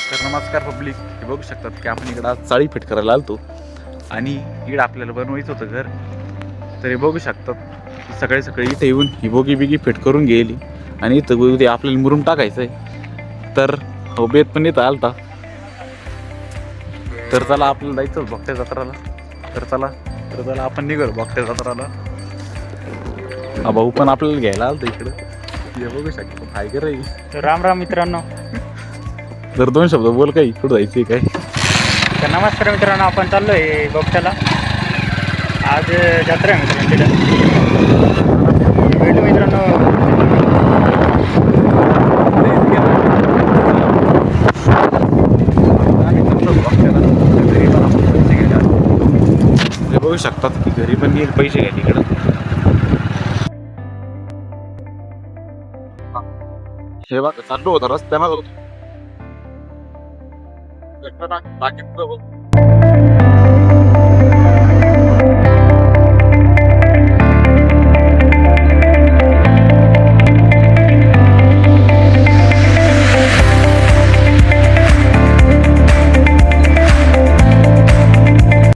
तर नमस्कार पब्लिक, हे बघू शकतात की आपण इकडं आज चाळी फिट करायला आलतो आणि इकडं आपल्याला बनवायचं होतं घर. तर हे बघू शकतात सकाळी सकाळी इथे येऊन ही बोगी बिगी फिट करून गेली आणि इथं उद्या आपल्याला मुरुम टाकायचं आहे. तर हो बेत पण इथं आलता. तर चला आपल्याला जायचं भोगट्या जत्राला. तर चला आपण निघालो भोगट्या जत्राला. हा भाऊ पण आपल्याला घ्यायला आलता इकडं. हे बघू शकतो काय कर. राम राम मित्रांनो. तर दोन शब्द बोल काही कुठं जायचंय काय. तर नमस्कार मित्रांनो, आपण चाललोय बोगट्याला. आज जत्रा आहे मित्रांनो तिला. भेटू मित्रांनो. हे बघू शकतात की घरी पण येईल पैसे घ्या तिकडं. हे बघा चाललो होता रस्त्यानं बाकी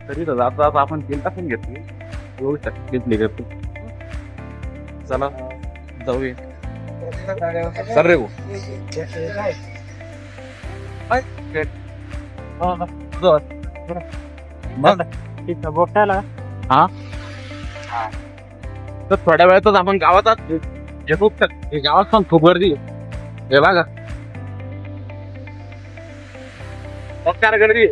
तरी तर जाता जाता आपण तेल टाकून घेतली. बघू शकतो घेतली करतो. चला जाऊया. सर रे बोगट्याला हा तर थोड्या वेळातच आपण गावात येतो. गावात पण खूप गर्दी हे बघा. गर्दी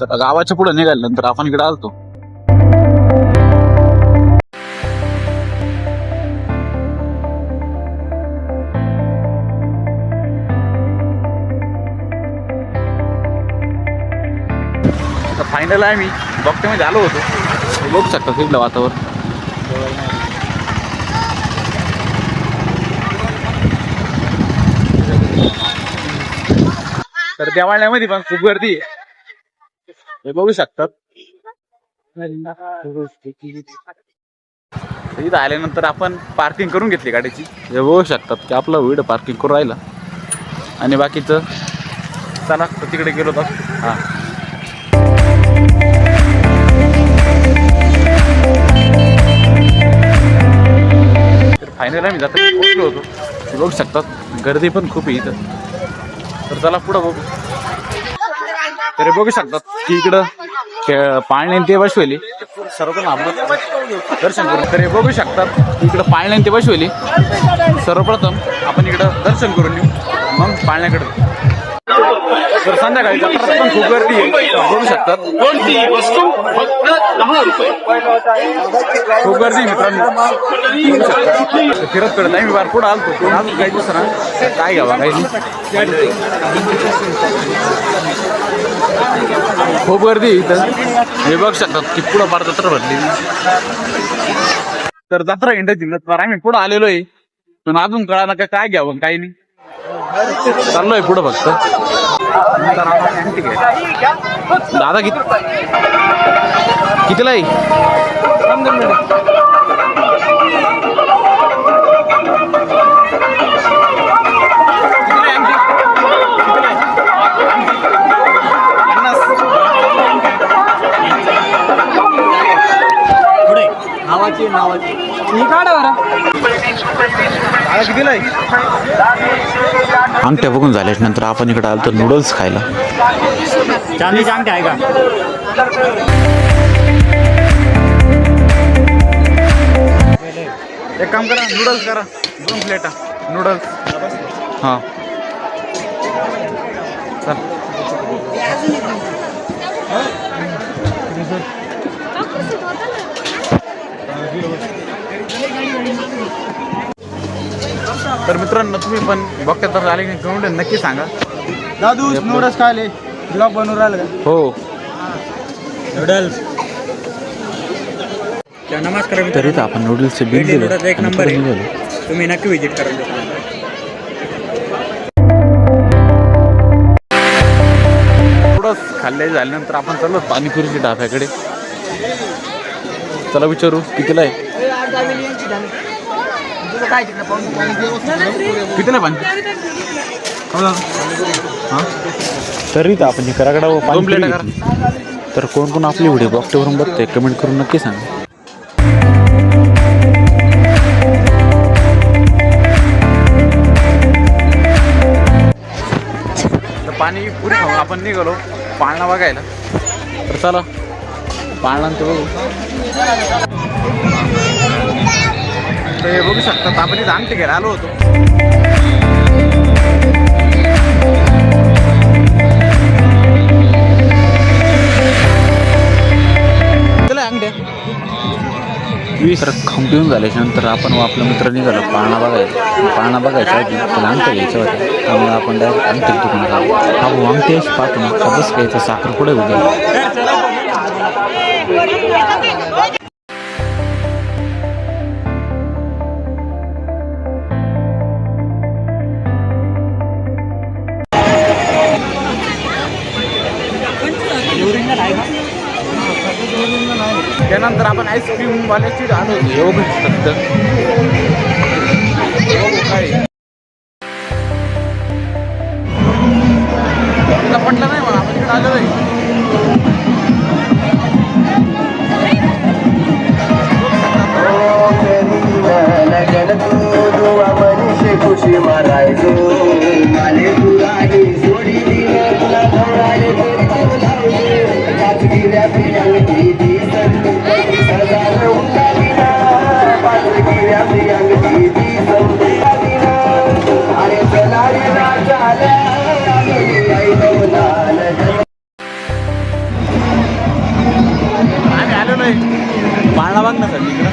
तर गावाच्या पुढे निघाल्यानंतर आपण इकडे आलतो. फायनल आहे मी बघतेमध्ये आलो होतो. बघू शकता तिथलं वातावरण. तर देवालयामध्ये पण खूप गर्दी आहे. हे बघू शकतात. इथं आल्यानंतर आपण पार्किंग करून घेतली गाडीची. हे बघू शकतात की आपला व्हिडिओ पार्किंग करून राहिला आणि बाकीचं चला तिकडे गेलो तर हा. फायनल आम्ही जाता पोहोचलो होतो. हे बघू शकतात गर्दी पण खूप आहे इथं. तर चला पुढं बघू. तर हे बघू शकतात की इकडं पाळणे ते बसवली सर्वप्रथम आपण दर्शन करू. तर हे बघू शकतात इकडं पाळणे ते बसवली. सर्वप्रथम आपण इकडं दर्शन करून येऊ मग पाळण्याकडे. तर संध्याकाळी जत्रा पण खूप गर्दी आहे. बघू शकतात खूप गर्दी मित्रांनो. फिरत फिरत आम्ही बार पुढं आलतो. अजून काही दुसरा काय घ्यावा काही नाही. खूप गर्दी इथं. हे बघू शकतात की पुढं फार जत्रा भरली. तर जत्रा हिंडत जिल्ह्यात आम्ही पुढं आलेलो आहे पण अजून कळा ना काय घ्यावं काही नाही. चाललोय पुढं फक्त. दादा कितीला आहे. नावाची मी काढा बरं. कितीला आहे. अंगठ्या बघून झाल्याच्या नंतर आपण इकडे आलो तर नूडल्स खायला. चांदीची अंगठी आहे का. एक काम करा नूडल्स करा 2 प्लेटा नूडल्स. हां चल. तर मित्रांनो तुम्ही पण बघता तर आले की कमेंट नक्की सांगा. दादू नूडल्स खायले ब्लॉग बनवून राहिलं का. हो नूडल्स. नमस्कार तरी तर आपण नूडल्सचे बिल दिलं. एक नंबर आहे. तुम्ही नक्की विजिट करा. नूडल्स खाल्ले झाल्यानंतर आपण चाललो पाणीपुरीच्या ढाब्याकडे. चला विचारू कितीला आहे. कितीला पाणी हां तरी तर आपण कराकडा 2 प्लेट करा. तर कोण कोण आपली व्हिडिओ बघतेवरून बघते कमेंट करून नक्की सांगा. तर पाणी पुरी खाऊन आपण निघालो पाळणा बघायला. तर चला पाळणा ते बघू. तर हे बघू शकतात आपण इथं अंगठी घ्यायला आलो होतो. अंगठ्या तर खाऊन पिऊन झाल्याच्या नंतर आपण व आपला मित्र निघालो पाळणा बघायचा आधी त्याला अंगठ्या घ्यायचं होतं. त्यामुळे आपण डायरेक्ट अंगठी दुकानात आलो. हा भाऊ अंगठी अशी पाहतो ना कधीच घ्यायचं साखर पुढे होते. त्यानंतर आपण आईस्क्रीम वाल्याची आलो होतो. हे बघू शकतात काय तुला पटलं नाही मला आपण इकडे आलो नाही. खुशी मारायचो माले तुला सोडी तुला धवळाले गिऱ्या अंगठी दी सजार उंटालीना पाच गिऱ्या अंगठी दी संतालीना अरे चला रे राजाला आई गवलाल आम्ही आलो नाही पाळणा बघण्यासाठी इकडं.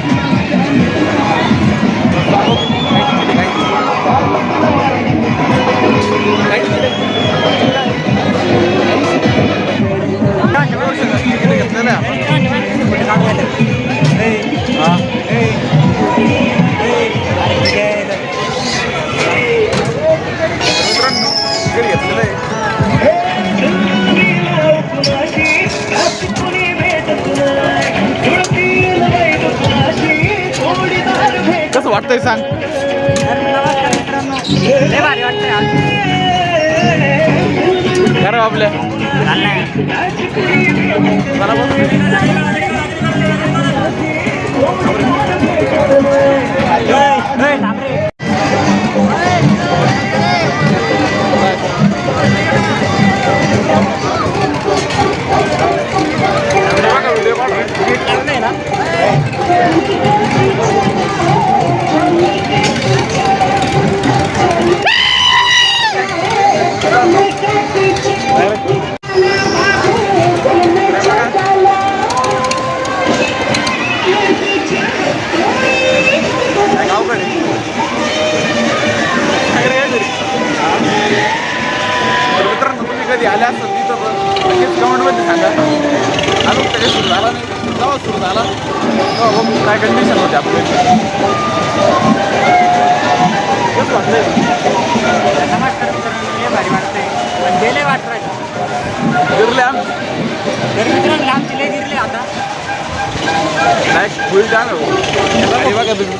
कसं वाटतंय सांग. खरं आपल्या कधी आल्या असतात तिथं लगेच कमेंटमध्ये सांगा. अजून त्याच्या सुरू झाला नाही. जेव्हा सुरू झाला तेव्हा बघू काय कंडिशन होते आपली. कसं वाटतंय भारी वाटतंय पण गेले गिरले आमची लय गिरले आता काय फुल जाण बघा तुम्ही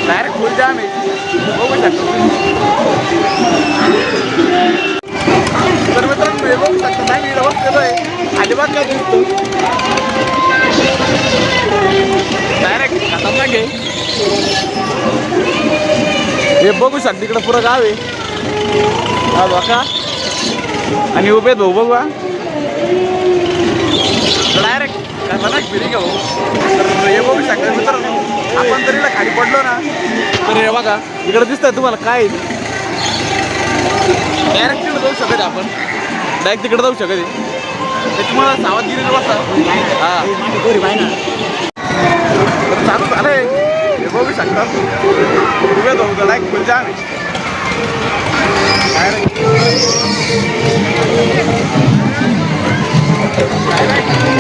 डायरेक्ट फुल जाम आहे. बघू शकतो तर मित्रांनो हे बघू शकता नाही मी बसलेलो आहे. अजिबात काय दिसतो डायरेक्ट खतरनाक आहे. हे बघू शकता तिकडं पुरं गाव आहे हा बघा आणि उभे भाऊ बघू डायरेक्ट खतरनाक फिरी घेऊ. तर हे बघू शकता मित्रांनो आपण तरी खाली पडलो ना तर हे बघा इकडं दिसतंय तुम्हाला काय डायरेक्ट तिकडे जाऊ शकत आपण डायरेक्ट तिकडे जाऊ शकत त्याच्यामुळे सावधगिरीने बसा. हां तर चालू झालंय हे बघू शकता उभे जाऊ डायरेक्ट फुल जाम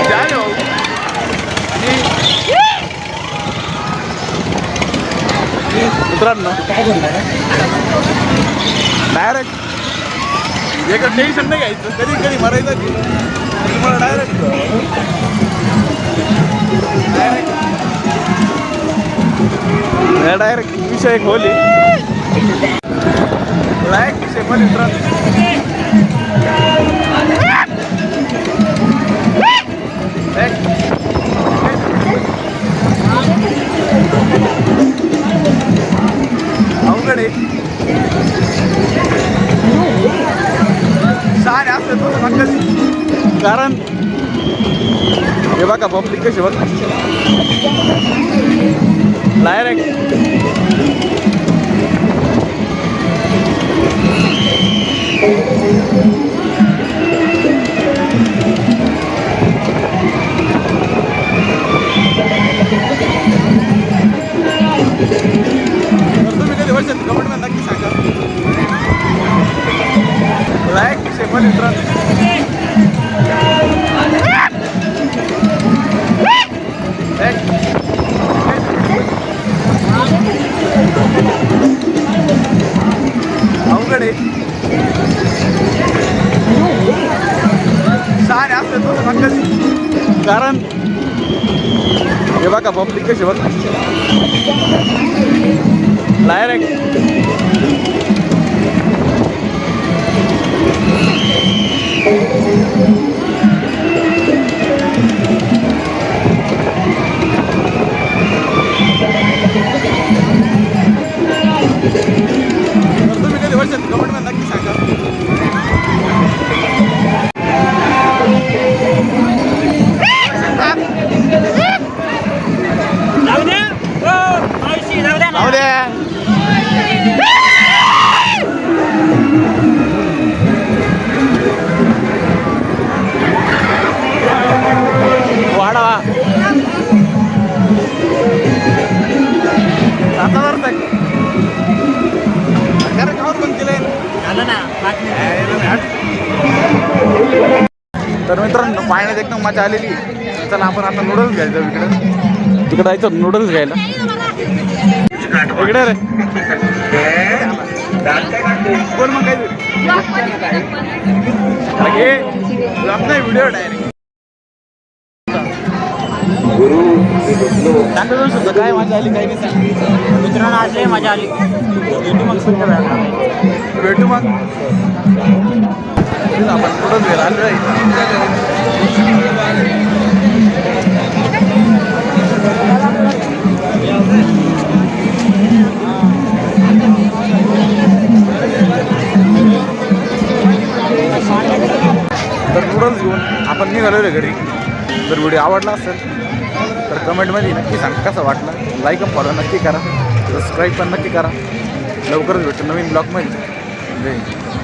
जाम भाऊ. मित्रांनो डायरेक्ट एक टेन्शन नाही घ्यायचं कधी कधी मरायचं तुम्हाला डायरेक्ट डायरेक्ट विषय खोली डायरेक्ट विषय पण अवघड आहे छान असते तो कारण हे बघा पब्लिक कशी बघ डायरेक्ट तुम्ही कधी वर्षात कमेंटमध्ये नक्की सांगा लाईक शेपल अवघड आहे छान असते तो कारण हे बघा पब्लिक कशी बघ डायरेक्ट तुम्ही कधी वर्षात कमेंटमध्ये नक्की सांगा जाऊ दे वाढवा तर मित्रांनो पाण्यात एकदम मजा आलेली चला आपण आता नूडल्स घ्यायचं तिकडे जायचं नूडल्स घ्यायला इकडे रे बोल मग काय व्हिडिओ डायरेक्ट सांगा सुद्धा काय मजा आली काही नाही सांग मित्रांनो आज लय मजा आली भेटू मग पुढच्या वेळेला भेटू मग आपण नूडल्स घ्यायला आलो आहे तर नूडल्स घेऊन आपण निघालो घरी जर व्हिडिओ आवडला असेल तर कमेंटमध्ये नक्की सांगा कसा वाटला लाईक आणि फॉलो नक्की करा सबस्क्राईब पण नक्की करा लवकरच भेटू नवीन ब्लॉगमध्ये जय हिंद.